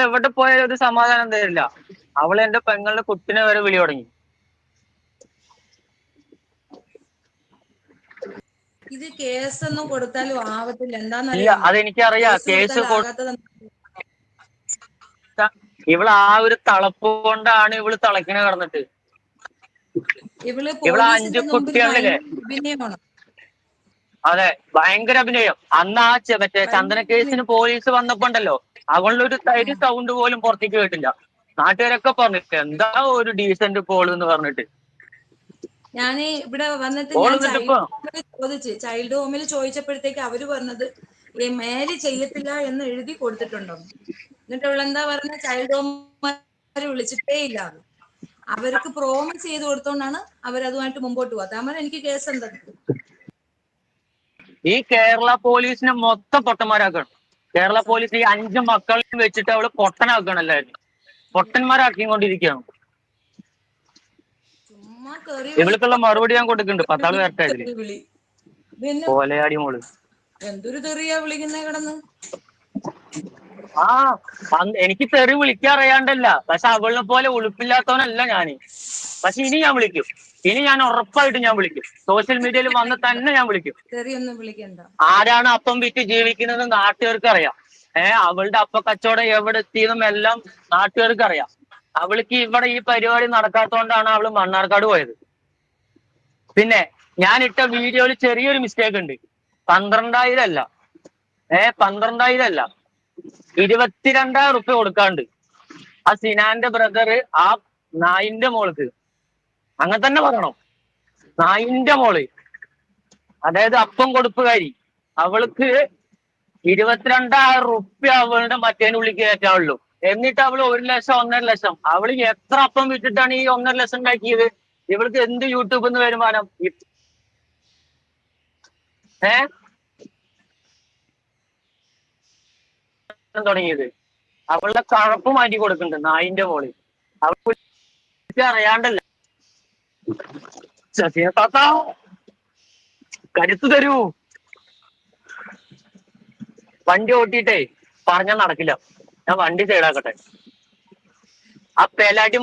അവള് എവിടെ പോയാലും ഒരു സമാധാനം തരില്ല. അവള് എന്റെ പെങ്ങളുടെ കുട്ടിനെ വരെ വിളി തുടങ്ങി. ഇത് കേസൊന്നും കൊടുത്താലും ആവത്തില്ല. ഇല്ല, എന്താന്നറിയാമോ? അതെനിക്കറിയാം. കേസ് കൊടുത്താൽ ആകാത്തത് ഇവള് ആ ഒരു തളപ്പ് കൊണ്ടാണ് ഇവള് തളക്കിനെ കിടന്നിട്ട്. ഇവള് ഇവള് പോലീസിന്റെ 5 മുമ്പിൽ കുട്ടികളിലെ ഭയങ്കര അഭിനയമാണ്. അതെ, ഭയങ്കര അഭിനയം. അന്ന് ആ മറ്റേ ചന്ദന കേസിന് പോലീസ് വന്നപ്പോ ഉണ്ടല്ലോ, അവളൊരു തരി സൗണ്ട് പോലും പുറത്തേക്ക് കേട്ടില്ല. നാട്ടുകാരൊക്കെ പറഞ്ഞിട്ട് എന്താ ഒരു ഡീസന്റ് കോള് എന്ന് പറഞ്ഞിട്ട്. ഞാന് ഇവിടെ വന്നിട്ട് കോൾ ഞാൻ എന്നിട്ടിപ്പോ ചൈൽഡ് ഹോമിൽ ചോദിച്ചപ്പോഴത്തേക്ക് അവര് പറഞ്ഞത് മേല് ചെയ്യത്തില്ല എന്ന് എഴുതി കൊടുത്തിട്ടുണ്ടോ. എന്നിട്ട് അവളെന്താ പറഞ്ഞ, ചൈൽഡ് ഹോം വിളിച്ചിട്ടേ ഇല്ല. അവർക്ക് പ്രോമിസ് ചെയ്ത് കൊടുത്തോണ്ടാണ് അവരതുമായിട്ട് മുമ്പോട്ട് പോകാത്ത. അമ്മ എനിക്ക് കേസ് എന്താ? ഈ കേരള പോലീസിനെ മൊത്തം പൊട്ടന്മാരാക്കണം. കേരള പോലീസ് ഈ 5 മക്കളെയും വെച്ചിട്ട് അവള് പൊട്ടനാക്കണം. എല്ലാവരും പൊട്ടന്മാരാക്കിക്കൊണ്ടിരിക്കുകയാണ്. ചുമ്മാ കറി ഇവൾക്കുള്ള മറുപടി ഞാൻ കൊടുക്കുന്നുണ്ട്. 10 ആള് വരട്ടെ ഇതില്. വിളി. കോലയാടി മോള് എന്തൊരു തെറിയാ വിളിക്കുന്നേ കിടന്ന്. ആ എനിക്ക് തെറി വിളിക്കാൻ അറിയാണ്ടല്ല, പക്ഷെ അവളിനെ പോലെ ഉളുപ്പില്ലാത്തവനല്ല ഞാന്. പക്ഷെ ഇനി ഞാൻ വിളിക്കും. ഇനി ഞാൻ ഉറപ്പായിട്ടും ഞാൻ വിളിക്കും. സോഷ്യൽ മീഡിയയിൽ വന്ന് തന്നെ ഞാൻ വിളിക്കും. തെറിയൊന്നും വിളിക്കണ്ട. ആരാണ് അപ്പം വിറ്റ് ജീവിക്കുന്നത് നാട്ടുകാർക്ക് അറിയാം. അവളുടെ അപ്പ കച്ചവടം എവിടെ എത്തിയതും എല്ലാം നാട്ടുകാർക്ക് അറിയാം. അവൾക്ക് ഇവിടെ ഈ പരിപാടി നടക്കാത്തതുകൊണ്ടാണ് അവള് മണ്ണാർക്കാട് പോയത്. പിന്നെ ഞാൻ ഇട്ട വീഡിയോയിൽ ചെറിയൊരു മിസ്റ്റേക്ക് ഉണ്ട്. 12,000 അല്ല, 12,000 അല്ല, 22,000 റുപ്യ കൊടുക്കാണ്ട് ആ സിനാന്റെ ബ്രദറ് ആ നായിന്റെ മോൾക്ക്. അങ്ങനെ തന്നെ പറയണം. നായിന്റെ മോള്, അതായത് അപ്പം കൊടുപ്പുകാരി, അവൾക്ക് 22,000 റുപ്യ അവളുടെ മറ്റേനുള്ളിൽ കയറ്റാവുള്ളൂ. എന്നിട്ട് അവള് 1 ലക്ഷം 1.5 ലക്ഷം. അവള് എത്ര അപ്പം വിറ്റിട്ടാണ് ഈ 1.5 ലക്ഷം ഉണ്ടാക്കിയത്? ഇവൾക്ക് എന്ത് യൂട്യൂബിൽ നിന്ന് വരുമാനം? തുടങ്ങിയത് അവളുടെ കഴപ്പ് മാറ്റി കൊടുക്കുന്നുണ്ട് നായിന്റെ മോള്. അവൾക്ക് അറിയാണ്ടല്ല. കരുത്ത് തരൂ. വണ്ടി ഓട്ടിയിട്ടേ പറഞ്ഞാൽ നടക്കില്ല. ഞാൻ വണ്ടി സൈഡാക്കട്ടെ. ആ പേലാട്ടി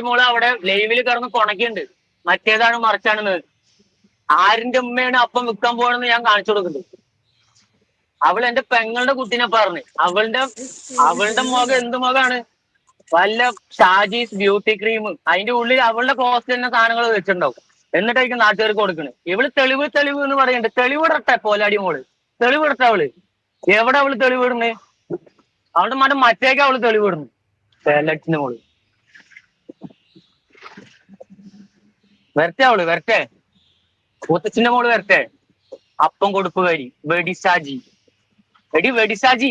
മോള് അവിടെ ലൈവിൽ കിടന്ന് കൊണക്കുന്നുണ്ട്. മറ്റേതാണ് മറിച്ചാണെന്ന്. ആരിന്റെ ഉമ്മയാണ് അപ്പം വിൽക്കാൻ പോകണമെന്ന് ഞാൻ കാണിച്ചു കൊടുക്കുന്നുണ്ട്. അവൾ എന്റെ പെങ്ങളുടെ കുട്ടീനെ പറഞ്ഞ് അവളുടെ മുഖം എന്ത് മുഖമാണ്? വല്ല ഷാജീസ് ബ്യൂട്ടി ക്രീം അതിന്റെ ഉള്ളിൽ അവളുടെ കോസ്റ്റ് തന്നെ സാധനങ്ങൾ വെച്ചിട്ടുണ്ടാവും. എന്നിട്ടായിരിക്കും നാട്ടുകാർക്ക് കൊടുക്കണേ. ഇവള് തെളിവ് എന്ന് പറയുന്നുണ്ട്. തെളിവിടട്ടെ പോലാടി മോള്, തെളിവിടട്ടെ. അവള് എവിടെ അവള് തെളിവിടുന്നേ? അവളുടെ മറ്റം മറ്റേക്ക് അവള് തെളിവിടുന്നു. പേലറ്റിന്റെ മോള് വരട്ടെ. അവള് വരട്ടെ. കൂത്തച്ഛന്റെ മോള് വരട്ടെ. അപ്പം കൊടുപ്പുകാരി വെടിസാജി. എടി വെടിസാജി,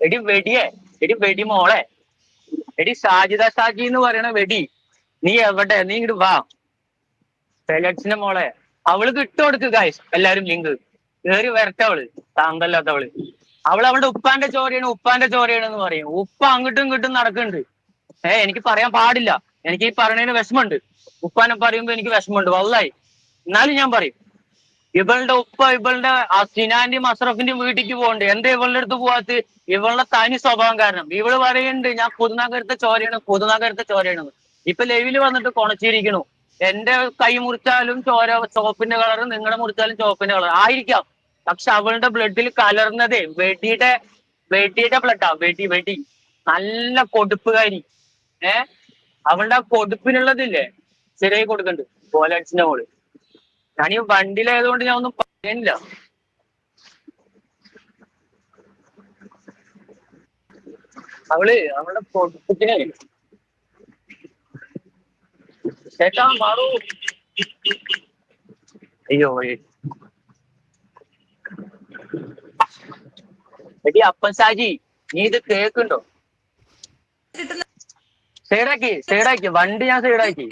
എടി വെടിയെ, എടി വെടി മോളെ, എടി ഷാജിദ ഷാജി എന്ന് പറയണ വെടി, നീ എവിടെ? നീ ഇങ്ങോട്ട് വാ. പേലറ്റ്സിന്റെ മോളെ, അവൾക്ക് ഇട്ട് കൊടുക്ക് ഗായ്സ് എല്ലാരും ലിങ്ക്. കേറി വരട്ടെ. അവള് താന്തല്ലാത്തവള്. അവളുടെ ഉപ്പാന്റെ ചോരയാണെന്ന് പറയും. ഉപ്പ അങ്ങോട്ടും ഇങ്ങോട്ടും നടക്കുന്നുണ്ട്. എനിക്ക് പറയാൻ പാടില്ല. എനിക്ക് ഈ പറയണതിന് വിഷമമുണ്ട്. ഉപ്പാനെ പറയുമ്പോ എനിക്ക് വിഷമമുണ്ട് വല്ലായി. എന്നാലും ഞാൻ പറയും. ഇവളുടെ ഉപ്പ ഇവളുടെ സിനാന്റെയും അഷ്റഫിന്റെയും വീട്ടിലേക്ക് പോകണ്ട്. എന്താ ഇവളുടെ അടുത്ത് പോവാത്ത? ഇവളുടെ തനി സ്വഭാവം കാരണം. ഇവള് പറയുന്നുണ്ട് ഞാൻ പുതുനഗരത്തെ ചോരയാണ്. ഇപ്പൊ ലൈവില് വന്നിട്ട് കൊണച്ചിരിക്കണു. എന്റെ കൈ മുറിച്ചാലും ചോര ചോപ്പിന്റെ കളർ, നിങ്ങളുടെ മുറിച്ചാലും ചോപ്പിന്റെ കളർ ആയിരിക്കാം. പക്ഷെ അവളുടെ ബ്ലഡിൽ കലർന്നതേ വെടിയുടെ ബ്ലഡാ. വെടി നല്ല കൊടുപ്പുകാരി. അവളുടെ ആ കൊടുപ്പിനുള്ളതില്ലേ ശരിയായി കൊടുക്കണ്ട്. പോലൻസിന്റെ മോള്. ഞാൻ ഈ വണ്ടിയിലായതുകൊണ്ട് ഞാൻ ഒന്നും പറയുന്നില്ല. അവളുടെ കൊടുപ്പിനെ ചേട്ടാ മാറൂ. അയ്യോ എടി അപ്പൻ ഷാജി, നീ ഇത് കേക്കുണ്ടോ? സൈഡാക്കി വണ്ടി ഞാൻ സൈഡാക്കി.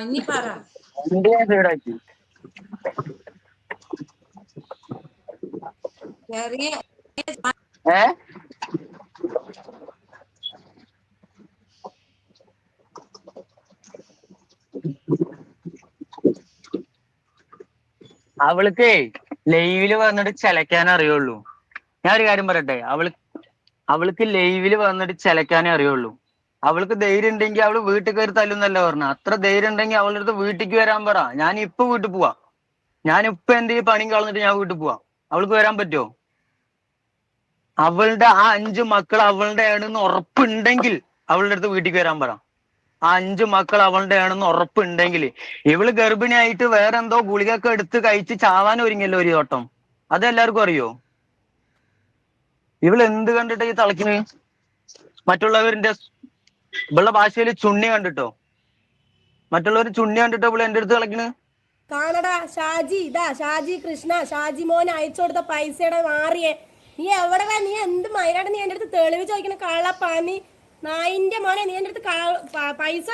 ഇനി പറ. വണ്ടി ഞാൻ സൈഡാക്കി. അവൾക്ക് ലൈവില് വന്നിട്ട് ചിലക്കാൻ അറിയുള്ളൂ. ഞാൻ ഒരു കാര്യം പറയട്ടെ, അവൾക്ക് ലൈവില് വന്നിട്ട് ചിലക്കാനേ അറിയുള്ളൂ. അവൾക്ക് ധൈര്യം ഉണ്ടെങ്കിൽ അവള് വീട്ടിൽ കയറി തല്ലുന്നല്ല പറഞ്ഞ. അത്ര ധൈര്യം ഉണ്ടെങ്കിൽ അവളുടെ അടുത്ത് വീട്ടിലേക്ക് വരാൻ പറ. ഞാൻ ഇപ്പൊ വീട്ടിൽ പോവാ. ഞാനിപ്പൊ എന്തെങ്കിലും പണിയും കളഞ്ഞിട്ട് ഞാൻ വീട്ടിൽ പോവാ. അവൾക്ക് വരാൻ പറ്റുമോ? അവളുടെ ആ 5 മക്കൾ അവളുടെ ആണെന്ന് ഉറപ്പുണ്ടെങ്കിൽ അവളുടെ അടുത്ത് വീട്ടിലേക്ക് വരാൻ പറ. ആ 5 മക്കൾ അവളുടെ ആണെന്ന് ഉറപ്പുണ്ടെങ്കിൽ. ഇവള് ഗർഭിണിയായിട്ട് വേറെ എന്തോ ഗുളികയൊക്കെ എടുത്ത് കഴിച്ച് ചാവാൻ ഒരുങ്ങിയല്ലോ ഒരു തോട്ടം. അതെല്ലാവർക്കും അറിയോ? ഇവള് എന്ത് കണ്ടിട്ട് ഈ തളക്കിന്? മറ്റുള്ളവരുടെ ഇവളുടെ ഭാഷയിൽ ചുണ്ണി കണ്ടിട്ടോ? മറ്റുള്ളവർ ചുണ്ണി കണ്ടിട്ടോ ഇവള് എന്റെ അടുത്ത് കളിക്കണ്? കാണടാ ഷാജി, ഇതാ ഷാജി കൃഷ്ണ, ഷാജി മോൻ അയച്ചു കൊടുത്ത പൈസയുടെ മാറിയേ. നീ എവിടെ വാ? നീ എന്ത് മയിലായിട്ട് നീ എന്റെ അടുത്ത് തെളിവ് ചോദിക്കണ കള്ളപ്പാനി നായിന്റെ മോനെ? നീ എന്റെ അടുത്ത് പൈസ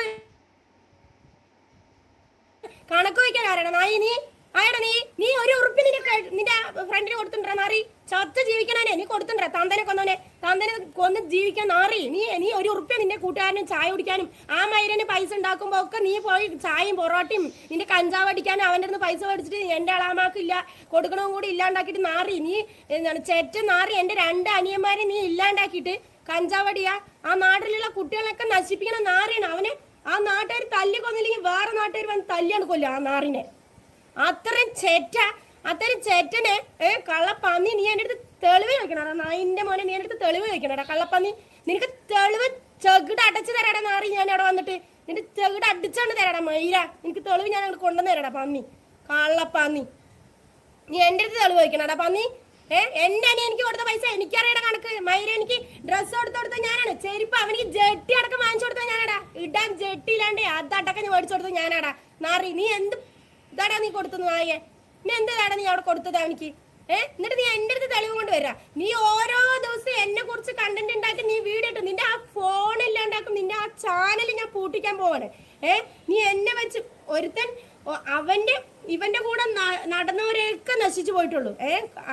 കണക്ക് വയ്ക്കാൻ ആരാണ് നായി? നീ ആയടാ? നീ ഒരു ഉറുപ്പി നിന്റെ ഫ്രണ്ടിന് കൊടുത്തിട്ടുണ്ടാ നാറി? ചത്ത് ജീവിക്കണേ നീ കൊടുത്തിട്ടുണ്ടാ? തന്തനെ കൊന്നവനെ, തന്തനെ കൊന്ന് ജീവിക്കാൻ നാറി നീ ഒരു ഉറുപ്പ്യ നിന്റെ കൂട്ടുകാരനും ചായ കുടിക്കാനും ആ മൈരന് പൈസ ഉണ്ടാക്കുമ്പോ ഒക്കെ നീ പോയി ചായയും പൊറോട്ടയും നിന്റെ കഞ്ചാവ് അടിക്കാനും അവന്റെ അടുത്ത് പൈസ മേടിച്ചിട്ട് എന്റെ അളാമാക്ക് ഇല്ല കൊടുക്കണവും കൂടി ഇല്ലാണ്ടാക്കിയിട്ട് നാറി നീ എന്താണ് ചെറ്റ നാറി. എന്റെ 2 അനിയന്മാരെ നീ ഇല്ലാണ്ടാക്കിയിട്ട് കഞ്ചാവടിയാ ആ നാട്ടിലുള്ള കുട്ടികളൊക്കെ നശിപ്പിക്കണ നാറിയാണ് അവനെ. ആ നാട്ടുകാർ തല്ലി കൊന്നില്ലെങ്കിൽ വേറെ നാട്ടുകാർ വന്ന് തല്ലിയാണ് കൊല്ലും ആ നാറിനെ. അത്രയും ചേറ്റനെ കള്ളപ്പന്നി നീ എന്റെ അടുത്ത് തെളിവ് ചോദിക്കണടാ നായിന്റെ മോനെ? നീ എന്റെ അടുത്ത് തെളിവ് ചോദിക്കണടാ കള്ളപ്പന്നി? നിനക്ക് തെളിവ് ചെകിട് അടച്ചു തരാടാ നാറി. ഞാൻ അവിടെ വന്നിട്ട് നിന്റെ ചെകിട് അടിച്ചാണ്ട് തരാടാ മയിര. എനിക്ക് തെളിവ് ഞാൻ അങ്ങോട്ട് കൊണ്ടുവന്ന് തരാടാ പന്നി, കള്ളപ്പന്നി. നീ എന്റെ അടുത്ത് തെളിവ് ചോദിക്കണടാ പന്നി? എന്റെ അനിയ എനിക്ക് കൊടുത്ത പൈസ എനിക്കറിയണ കണക്ക്. മയിര എനിക്ക് ഡ്രസ്സ് കൊടുത്ത ഞാനാണ്. ചെരുപ്പ് അവനിക്ക് ജെട്ടി അടക്കം വാങ്ങിച്ചു കൊടുത്ത ഞാനാടാ. ഇടാൻ ജെട്ടി ഇല്ലാണ്ട് അതടക്കം ഞാൻ മേടിച്ചു കൊടുത്തത് ഞാനാടാ നാറി. നീ എന്ത് ഇതാടാ നീ കൊടുത്തത് നായേ? നീ എന്താടാ നീ അവിടെ കൊടുത്തത് അവനിക്ക്? എന്നിട്ട് നീ എന്റെ അടുത്ത് തെളിവ് കൊണ്ട് വരാ. നീ ഓരോ ദിവസം എന്നെ കുറിച്ച് കണ്ടന്റ് ഉണ്ടാക്കി നീ വീഡിയോ ഇട്ടു. നിന്റെ ആ ഫോണില്ലാണ്ടാക്കും, നിന്റെ ആ ചാനൽ ഞാൻ പൂട്ടിക്കാൻ പോവാണ്. നീ എന്നെ വെച്ച് ഒരുത്തൻ ഇവന്റെ കൂടെ നടന്നവരെയൊക്കെ നശിച്ചു പോയിട്ടുള്ളൂ.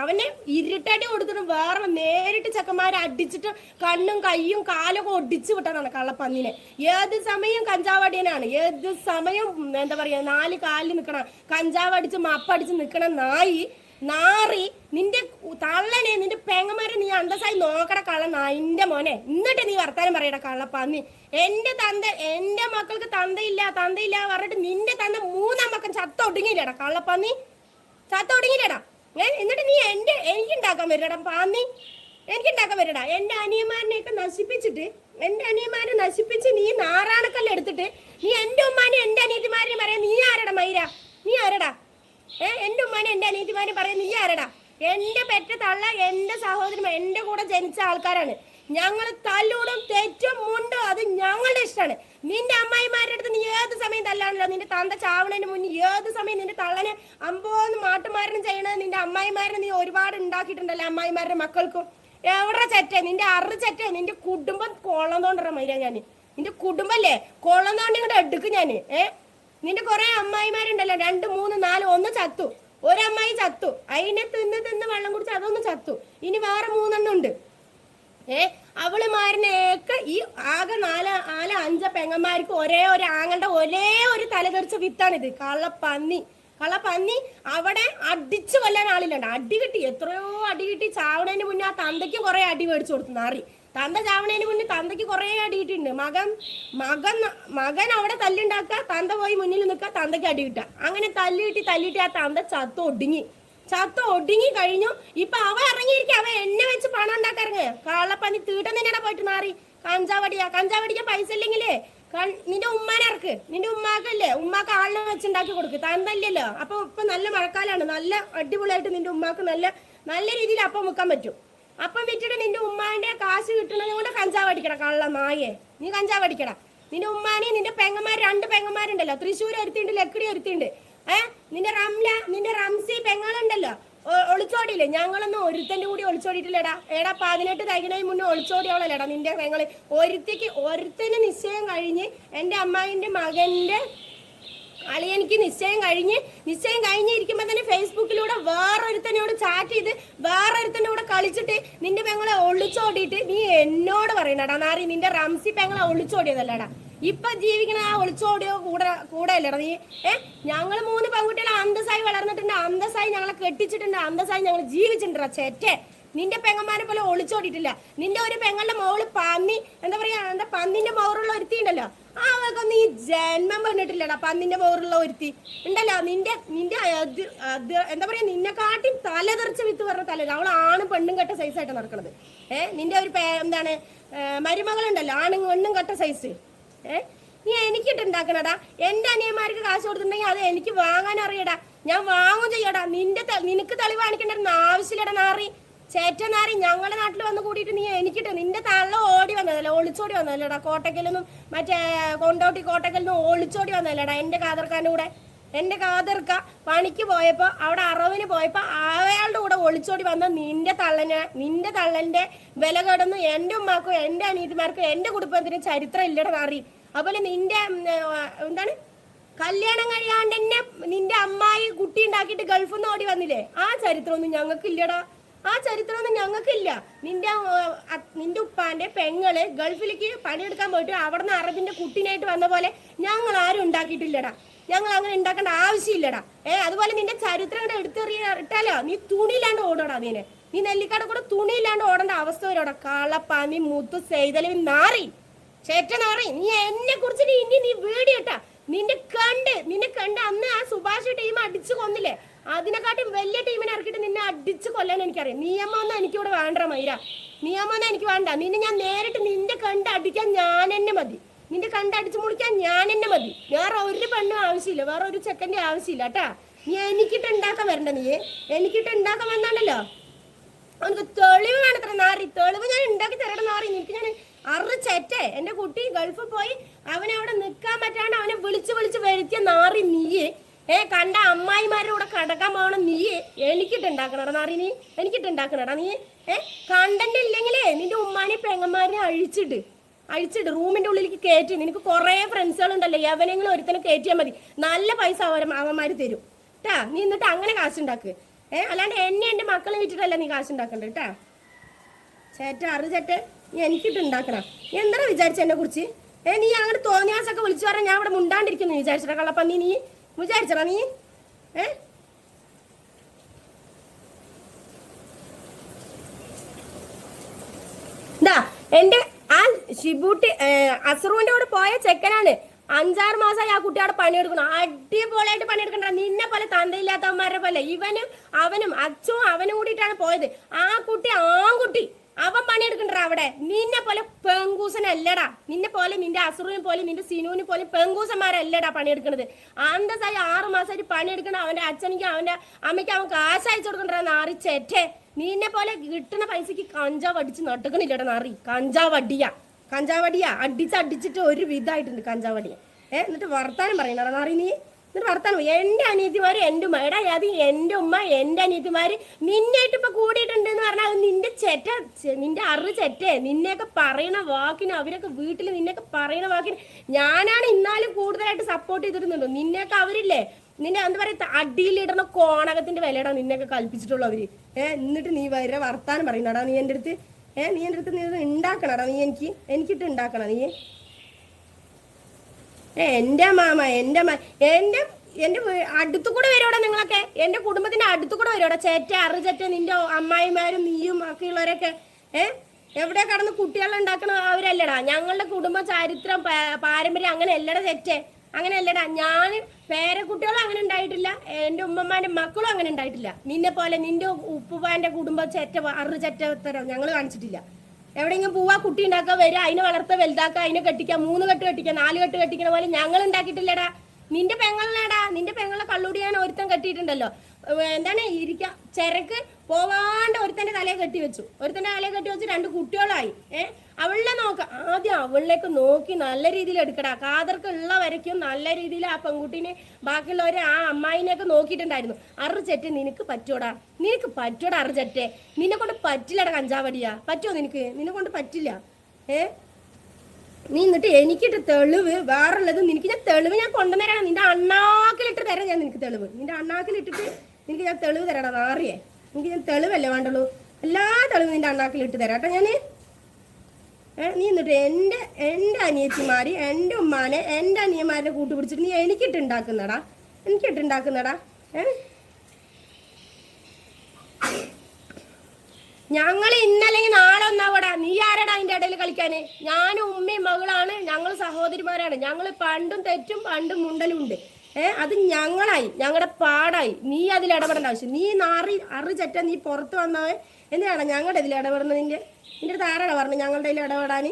അവനെ ഇരുട്ടടി കൊടുത്തിട്ട് വേറെ നേരിട്ട് ചെക്കന്മാരെ അടിച്ചിട്ട് കണ്ണും കയ്യും കാലൊക്കെ ഒടിച്ചു വിട്ടതാണ് കള്ളപ്പന്നിനെ. ഏത് സമയം കഞ്ചാവടിയനാണ്, ഏത് സമയം എന്താ പറയാ 4 കാലിൽ നിൽക്കണം, കഞ്ചാവ് അടിച്ച് മപ്പടിച്ച് നിൽക്കണ നാറി. നിന്റെ തള്ളനെ നിന്റെ പെങ്ങന്മാരെ നീ അന്തസ്സായി നോക്കട കള്ള നായിന്റെ മോനെ. എന്നിട്ട് നീ വർത്താനം പറയട കള്ളപ്പന്നി. എന്റെ മക്കൾക്ക് തന്തയില്ല പറഞ്ഞിട്ട് നിന്റെ തന്ത 3 മക്കൾ ചത്തൊടുങ്ങിയില്ലടാ കള്ളപ്പന്നി, ചത്തൊടുങ്ങിയില്ലടാ. എന്നിട്ട് നീ എനിക്കുണ്ടാക്കാൻ വരടാ പന്നി, എനിക്കുണ്ടാക്കാൻ വരടാ. എന്റെ അനിയന്മാരനെയൊക്കെ നശിപ്പിച്ച് നീ നാറാണക്കല്ല എടുത്തിട്ട് നീ എന്റെ ഉമ്മാനെ എന്റെ അനിയത്തിമാരെ പറയാ നീ ആരടാ മൈര? നീ ആരടാ? എന്റെ ഉമ്മാനെ എന്റെ അനിയത്തിമാരെ പറയാ നീ ആരടാ? എന്റെ പെറ്റ തള്ള എന്റെ സഹോദരൻ എന്റെ കൂടെ ജനിച്ച ആൾക്കാരാണ്. ഞങ്ങൾ തല്ലൂടും തെറ്റും മുണ്ടും അത് ഞങ്ങളുടെ ഇഷ്ടമാണ്. നിന്റെ അമ്മായിമാരുടെ അടുത്ത് നീ ഏത് സമയം തല്ലാണല്ലോ. നിന്റെ തന്ത ചാവണതിന് മുന്നേ ഏത് സമയം നിന്റെ തള്ളനെ അമ്പോന്ന് മാട്ടുമാരനും ചെയ്യണത് നിന്റെ അമ്മായിമാരെ നീ ഒരുപാട് ഉണ്ടാക്കിയിട്ടുണ്ടല്ലോ. അമ്മായിമാരുടെ മക്കൾക്കും എവിടെ ചെറ്റേ നിന്റെ ചെറ്റേ നിന്റെ കുടുംബം കൊള്ളന്തോണ്ടറ മൈര. ഞാൻ നിന്റെ കുടുംബല്ലേ കൊള്ളന്തോണ്ടി ഇങ്ങോട്ട് എടുക്കും ഞാൻ. നിന്റെ കുറെ അമ്മായിമാരുണ്ടല്ലോ, 2, 3, 4 ഒന്ന് ചത്തു. ഒരമ്മായി ചത്തു, അതിനെ തിന്ന് വെള്ളം കുടിച്ച് അതൊന്ന് ചത്തു. ഇനി വേറെ 3 എണ്ണം ഉണ്ട്. അവളുമാരിനെയൊക്കെ ഈ ആകെ 4, 5 പെങ്ങന്മാർക്ക് ഒരേ ഒരു ആങ്ങളുടെ ഒരേ ഒരു തലതെറിച്ച വിത്താണിത് കള്ളപ്പന്നി. അവിടെ അടിച്ചു കൊല്ലാൻ ആളില്ലണ്ട. അടി കിട്ടി, എത്രയോ അടി കിട്ടി. ചാവണേന് മുന്നേ ആ തന്തയ്ക്ക് കുറെ അടി മേടിച്ചു കൊടുത്തു നാറി. തന്ത ചാവണേന് മുന്നേ തന്തയ്ക്ക് കുറെ അടി കിട്ടിയിട്ടുണ്ട്. മകൻ അവിടെ തല്ലുണ്ടാക്കുക, തന്ത പോയി മുന്നിൽ നിൽക്കുക, തന്തയ്ക്ക് അടി കിട്ടുക. അങ്ങനെ തല്ലിയിട്ട് ആ തന്ത ചത്ത ഒടുങ്ങി കഴിഞ്ഞു. ഇപ്പൊ അവ ഇറങ്ങിയിരിക്കും, അവ എന്നെ വെച്ച് പണം ഉണ്ടാക്കാറങ്ങ് കള്ളപ്പന്നി. തീട്ടുന്നതിനാ പോയിട്ട് മാറി കഞ്ചാവടിക്കാൻ പൈസ ഇല്ലെങ്കിലേ നിന്റെ ഉമ്മാനെ ഇറക്ക്. നിന്റെ ഉമ്മാക്കല്ലേ, ഉമ്മാക്ക് ആളിനെ വെച്ചുണ്ടാക്കി കൊടുക്ക്. തന്തല്ലല്ലോ. അപ്പൊ ഇപ്പൊ നല്ല മഴക്കാലാണ്, നല്ല അടിപൊളിയായിട്ട് നിന്റെ ഉമ്മാക്ക് നല്ല രീതിയിൽ അപ്പം വെക്കാൻ പറ്റും. അപ്പം വിറ്റിട്ട് നിന്റെ ഉമ്മാന്റെ കാശ് കിട്ടണത് കൊണ്ട് കഞ്ചാവ് അടിക്കട കള്ള നായേ. നീ കഞ്ചാവ് അടിക്കട. നിന്റെ ഉമ്മാനെ നിന്റെ പെങ്ങന്മാർ 2 പെങ്ങന്മാരുണ്ടല്ലോ, തൃശ്ശൂർ ഒരുത്തിണ്ട്, ലക്കിടി ഒരുത്തിണ്ട്. നിന്റെ റംസി പെങ്ങളുണ്ടല്ലോ, ഒളിച്ചോടിയില്ലേ? ഞങ്ങളൊന്നും ഒരുത്തന്റെ കൂടി ഒളിച്ചോടിയിട്ടില്ലടാ. 18 തികണതിന് മുന്നേ ഒളിച്ചോടിയോളല്ലേടാ നിന്റെ പെങ്ങള്. ഒരുത്തന് നിശ്ചയം കഴിഞ്ഞ് എന്റെ അമ്മായിന്റെ മകന്റെ അളിയനിക്ക് നിശ്ചയം കഴിഞ്ഞിരിക്കുമ്പോ തന്നെ ഫേസ്ബുക്കിലൂടെ വേറൊരുത്തനോട് ചാറ്റ് ചെയ്ത് വേറൊരുത്തന്റെ കൂടെ കളിച്ചിട്ട് നിന്റെ പെങ്ങളെ ഒളിച്ചോടിയിട്ട് നീ എന്നോട് പറയണടാ നാറി. നിന്റെ റംസി പെങ്ങളെ ഒളിച്ചോടിയതല്ലടാ. ഇപ്പൊ ജീവിക്കണ ആ ഒളിച്ചോടിയോ കൂടെ അല്ലടാ നീ. ഞങ്ങള് 3 പെൺകുട്ടികളെ അന്തസ്സായി വളർന്നിട്ടുണ്ട്, അന്തസ്സായി ഞങ്ങളെ കെട്ടിച്ചിട്ടുണ്ട്, അന്തസ്സായി ഞങ്ങൾ ജീവിച്ചിട്ടുണ്ടാ. ചേറ്റേ നിന്റെ പെങ്ങന്മാരെ പോലെ ഒളിച്ചോടിയിട്ടില്ല. നിന്റെ ഒരു പെങ്ങളുടെ മോള് പന്നി എന്താ പറയാ പന്നിന്റെ മോറുള്ള ഒരുത്തി ഉണ്ടല്ലോ, ആ അവക്കൊന്നും ഈ ജന്മം വന്നിട്ടില്ലടാ. പന്നിന്റെ മോറുള്ള ഒരുത്തി ഉണ്ടല്ലോ, നിന്റെ നിന്റെ എന്താ പറയാ നിന്നെക്കാട്ടി തലതെറിച്ച് വിത്ത് പറഞ്ഞ തല. അവൾ ആണും പെണ്ണും കെട്ട സൈസായിട്ട് നടക്കണത്. നിന്റെ ഒരു എന്താണ് മരുമകളുണ്ടല്ലോ, ആണും പെണ്ണും കെട്ട സൈസ്. നീ എനിക്കിട്ടുണ്ടാക്കണടാ. എന്റെ അനിയന്മാർക്ക് കാശ് കൊടുത്തിട്ടുണ്ടെങ്കിൽ അത് എനിക്ക് വാങ്ങാൻ അറിയടാ, ഞാൻ വാങ്ങും ചെയ്യടാ. നിനക്ക് തെളിവ് കാണിക്കേണ്ട ആവശ്യമില്ലടാ നാറി, ചേറ്റ നാറി. ഞങ്ങളുടെ നാട്ടിൽ വന്ന് കൂടിയിട്ട് നീ എനിക്കിട്ട് നിന്റെ തള്ള ഓടി വന്നതല്ല, ഒളിച്ചോടി വന്നതല്ലടാ. കോട്ടക്കലൊന്നും മറ്റേ കൊണ്ടോട്ടി കോട്ടക്കലൊന്നും ഒളിച്ചോടി വന്നതല്ലടാ. എന്റെ കാതർക്കാന്റെ കൂടെ, എന്റെ കാതർക്ക പണിക്ക് പോയപ്പോ അവിടെ അറവിന് പോയപ്പോ അയാളുടെ കൂടെ ഒളിച്ചോടി വന്ന നിന്റെ തള്ളന്റെ വില കടന്നു എന്റെ ഉമ്മാക്കും എന്റെ അനീതിമാർക്കും എന്റെ കുടുംബത്തിനും ചരിത്രം ഇല്ലടാ നാറി. അതുപോലെ നിന്റെ എന്താണ് കല്യാണം കഴിയാണ്ട് തന്നെ നിന്റെ അമ്മായി കുട്ടി ഉണ്ടാക്കിയിട്ട് ഗൾഫിൽ നിന്ന് ഓടി വന്നില്ലേ, ആ ചരിത്രമൊന്നും ഞങ്ങൾക്കില്ലടാ. ആ ചരിത്രമൊന്നും ഞങ്ങൾക്കില്ല. നിന്റെ ഉപ്പാന്റെ പെങ്ങള് ഗൾഫിലേക്ക് പണിയെടുക്കാൻ പോയിട്ട് അവിടെ നിന്ന് അറബിന്റെ കുട്ടീനായിട്ട് വന്ന പോലെ ഞങ്ങൾ ആരും ഉണ്ടാക്കിയിട്ടില്ലടാ. ഞങ്ങൾ അങ്ങനെ ഉണ്ടാക്കേണ്ട ആവശ്യമില്ലടാ. അതുപോലെ നിന്റെ ചരിത്രം കൂടെ ഇട്ടാലോ നീ തുണിയില്ലാണ്ട് ഓടോടാ. നീ നെല്ലിക്കാട് കൂടെ തുണിയില്ലാണ്ട് ഓടേണ്ട അവസ്ഥ വരോടാ. കളപ്പാനി മുത്തു സെയ്തലവി നാറി, ചേറ്റ നാറി. നീ എന്നെ കുറിച്ചിട്ട് ഇനി നീ വീടിയിട്ടാ നിന്നെ കണ്ട് അന്ന് ആ സുഭാഷ് ടീം അടിച്ചു കൊന്നില്ലേ, അതിനെക്കാട്ടും വലിയ ടീമിനെ ഇറക്കിയിട്ട് നിന്നെ അടിച്ചു കൊല്ലാൻ എനിക്കറിയാം. നിയമമൊന്നും എനിക്കിവിടെ വേണ്ട മൈര, നിയമമൊന്നും എനിക്ക് വേണ്ട. നിന്നെ ഞാൻ നേരിട്ട് നിന്റെ കണ്ട് അടിക്കാൻ ഞാൻ തന്നെ മതി, നിന്റെ കണ്ട് അടിച്ചു മുളിക്കാൻ ഞാൻ തന്നെ മതി. വേറെ ഒരു പെണ്ണും ആവശ്യമില്ല, വേറെ ഒരു ചെക്കൻ്റെ ആവശ്യമില്ല കേട്ടാ. നീ എനിക്കിട്ട് ഉണ്ടാക്കാൻ വരണ്ട. നീ എനിക്കിട്ട് ഉണ്ടാക്കാൻ വന്നാണല്ലോ, അവനക്ക് തെളിവ് വേണത്ര നാറി. തെളിവ് ഞാൻ ഉണ്ടാക്കി തരണം നാറി. നിനക്ക് ഞാൻ അറിച്ചേറ്റേ. എന്റെ കുട്ടി ഗൾഫിൽ പോയി അവനെ അവിടെ നിൽക്കാൻ പറ്റാണ്ട് അവനെ വിളിച്ച് വരുത്തിയ നാറി നീയേ. കണ്ട അമ്മായിമാരുടെ കൂടെ കിടക്കാൻ പോകണം നീയേ. എനിക്കിട്ടുണ്ടാക്കണടാ നാറി, നീ എനിക്കിട്ടുണ്ടാക്കണടാ നീ. കണ്ടന്റ് ഇല്ലെങ്കിലേ നിന്റെ ഉമ്മാനെ പെങ്ങന്മാരെ അഴിച്ചിട്ട് റൂമിന്റെ ഉള്ളിലേക്ക് കയറ്റി. നിനക്ക് കുറെ ഫ്രണ്ട്സുകളുണ്ടല്ലോ, എവനെങ്കിലും ഒരുത്തനെ കയറ്റിയാൽ മതി, നല്ല പൈസ അവന്മാര് തരും കേട്ടാ. നീ എന്നിട്ട് അങ്ങനെ കാശുണ്ടാക്ക്. അല്ലാണ്ട് എന്റെ മക്കളെ വിറ്റിട്ടല്ല നീ കാശുണ്ടാക്കണ്ട കേട്ടാ. ചേറ്റ നീ എനിക്കിട്ട് ഉണ്ടാക്കണം. നീ എന്താണ് വിചാരിച്ച എന്നെ കുറിച്ച്? നീ അങ്ങനെ തോന്നിയാസൊക്കെ വിളിച്ചു പറഞ്ഞാൽ ഞാൻ ഇവിടെ മുണ്ടാണ്ടിരിക്കുന്നു വിചാരിച്ചടാ കള്ളപ്പന്നി. നീ വിചാരിച്ചടാ നീ എന്റെ ആ ഷിബൂട്ടി അസറുവിന്റെ കൂടെ പോയ ചെക്കനാണ്. 5-6 മാസമായി ആ കുട്ടി അവിടെ പണിയെടുക്കണം. അടിപൊളിയായിട്ട് പണിയെടുക്കണ്ട. നിന്നെ പോലെ തന്തയില്ലാത്തവന്മാരെ പോലെ അവനും അച്ഛനും അവനും കൂടിയിട്ടാണ് പോയത്. ആ കുട്ടി ആൺകുട്ടി, അവൻ പണിയെടുക്കണ്ട അവിടെ. നിന്നെ പോലെ പെങ്കൂസനല്ലടാ. നിന്നെ പോലെ നിന്റെ അസുറിനെ പോലെ നിന്റെ സിനുവിനെ പോലെ പെങ്കൂസന്മാരല്ലടാ പണിയെടുക്കണത്. അന്തസായി 6 മാസമായിട്ട് പണിയെടുക്കണം. അവന്റെ അച്ഛനിക്ക് അവന്റെ അമ്മയ്ക്ക് അവൻ കാശ് അയച്ചു കൊടുക്കണ്ട നാറി ചേറ്റേ. നിന്നെ പോലെ കിട്ടുന്ന പൈസക്ക് കഞ്ചാവ് അടിച്ച് നട്ടുക്കണില്ലടാ നാറി. കഞ്ചാവടിയാ അടിച്ചിട്ട് ഒരു വിധമായിട്ടുണ്ട് കഞ്ചാവടിയ. എന്നിട്ട് വർത്താനം പറയണടാ നാറി നീ. എന്നിട്ട് വർത്താനം എന്റെ അനിയത്തിമാര് എന്റെ ഉമ്മ എടാ അത് എന്റെ ഉമ്മ എന്റെ അനിയത്തിമാര് നിന്നായിട്ട് ഇപ്പൊ കൂടിയിട്ടുണ്ട് എന്ന് പറഞ്ഞാൽ അത് നിന്റെ ചെറ്റേ. നിന്നെയൊക്കെ പറയണ വാക്കിന് അവരൊക്കെ വീട്ടിൽ നിന്നെയൊക്കെ പറയണ വാക്കിന് ഞാനാണ് ഇന്നാലും കൂടുതലായിട്ട് സപ്പോർട്ട് ചെയ്തിരുന്നുണ്ടോ. നിന്നെയൊക്കെ അവരില്ലേ നിന്നെ എന്താ പറയാ അടിയിലിടുന്ന കോണകത്തിന്റെ വിലയിടാ നിന്നെയൊക്കെ കൽപ്പിച്ചിട്ടുള്ളൂ അവര്. എന്നിട്ട് നീ വരെ വർത്താനം പറയുന്നടാ നീ എന്റെ അടുത്ത്. നീ ഉണ്ടാക്കണടാ നീ. എനിക്കിട്ട് ഉണ്ടാക്കണം നീ. എന്റെ അടുത്തു കൂടെ വരുവാടാ നിങ്ങളൊക്കെ. എന്റെ കുടുംബത്തിന്റെ അടുത്തു കൂടെ വരുവാടാ ചേറ്റ നിന്റെ അമ്മായിമാരും നീയും ഒക്കെ ഉള്ളവരൊക്കെ. എവിടെ കടന്ന് കുട്ടികളെ ഉണ്ടാക്കണ അവരല്ലടാ. ഞങ്ങളുടെ കുടുംബ ചരിത്രം പാരമ്പര്യം അങ്ങനെ അല്ലടാ ചേറ്റേ, അങ്ങനെ അല്ലടാ. ഞാൻ പേരക്കുട്ടികളും അങ്ങനെ ഉണ്ടായിട്ടില്ല, എന്റെ ഉമ്മമാരുടെ മക്കളും അങ്ങനെ ഉണ്ടായിട്ടില്ല. നിന്നെ പോലെ നിന്റെ ഉപ്പുപാന്റെ കുടുംബ ചെറ്റത്തരം ഞങ്ങൾ കാണിച്ചിട്ടില്ല. എവിടെയെങ്കിലും പോവാ കുട്ടി ഉണ്ടാക്കാൻ വരിക, അതിനെ വളർത്ത വലുതാക്കുക, അതിനെ കെട്ടിക്കുക, 3 കെട്ട് കെട്ടിക്കുക, 4 കെട്ട് കെട്ടിക്കണ പോലെ ഞങ്ങൾ ഉണ്ടാക്കിയിട്ടില്ലടാ. നിന്റെ പെങ്ങളിനാടാ, നിന്റെ പെങ്ങളെ കള്ളുടിയാൻ ഒരുത്തൻ കെട്ടിയിട്ടുണ്ടല്ലോ. എന്താണ് ചരക്ക് പോവാണ്ട് ഒരുത്തന്റെ തലയെ കെട്ടി വെച്ചു. 2 കുട്ടികളായി. അവളെ ആദ്യം അവളിലേക്ക് നോക്കി നല്ല രീതിയിൽ എടുക്കടാ. കാതർക്ക് ഉള്ള വരയ്ക്കും നല്ല രീതിയിൽ ആ പെൺകുട്ടീനെ ബാക്കിയുള്ളവരെ ആ അമ്മായിനെയൊക്കെ നോക്കിയിട്ടുണ്ടായിരുന്നു. അറുചെറ്റ് നിനക്ക് പറ്റൂടാ അറുചെറ്റെ. നിന്നെ കൊണ്ട് പറ്റില്ലടാ കഞ്ചാവടിയാ. പറ്റുമോ നിന്നെ കൊണ്ട് പറ്റില്ല. നീ എന്നിട്ട് എനിക്കിട്ട് തെളിവ് വേറുള്ളത് നിനക്ക് ഞാൻ തെളിവ് ഞാൻ കൊണ്ടുവന്നേരാണ്. നിന്റെ അണ്ണാക്കിലിട്ട് തരാം ഞാൻ നിനക്ക് തെളിവ്. നിന്റെ അണ്ണാക്കിലിട്ടിട്ട് നിനക്ക് ഞാൻ തെളിവ് തരാടാ നാറിയേ. എനിക്ക് ഞാൻ തെളിവല്ലേ വേണ്ടുള്ളൂ, എല്ലാ തെളിവും നിന്റെ അണ്ണാക്കിലിട്ട് തരാം കേട്ടോ ഞാൻ. നീ എന്നിട്ട് എൻ്റെ അനിയത്തിമാര് എൻ്റെ ഉമ്മാനെ എൻ്റെ അനിയന്മാരെ കൂട്ടുപിടിച്ചിട്ട് നീ എനിക്കിട്ടുണ്ടാക്കുന്നടാ. ഞങ്ങൾ ഇന്നല്ലെങ്കിൽ നാളെ ഒന്നാവടാ. നീ ആരാടാ അതിന്റെ ഇടയിൽ കളിക്കാന്? ഞാനും ഉമ്മയും മകളാണ്, ഞങ്ങൾ സഹോദരിമാരാണ്. ഞങ്ങൾ പണ്ടും തെറ്റും പണ്ടും മുണ്ടലും ഉണ്ട്. അത് ഞങ്ങളായി, ഞങ്ങളുടെ പാടായി. നീ അതിൽ ഇടപെടേണ്ട ആവശ്യം. നീ അറിച്ചറ്റ നീ പുറത്ത് വന്നവൻ എന്തിനാണ് ഞങ്ങളുടെ ഇതിൽ ഇടപെടുന്നതിന്റെ? നിന്റെ അടുത്ത് ആരാണ് പറഞ്ഞു ഞങ്ങളുടെ ഇതിൽ ഇടപെടാന്?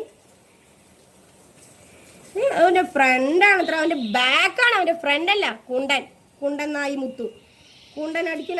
അവന്റെ ഫ്രണ്ടാണ് അത്ര, അവന്റെ ബാക്കാണ് അവന്റെ ഫ്രണ്ട് അല്ല. കുണ്ടൻ നായി മുത്തു കുണ്ടൻ അടിക്കുന്ന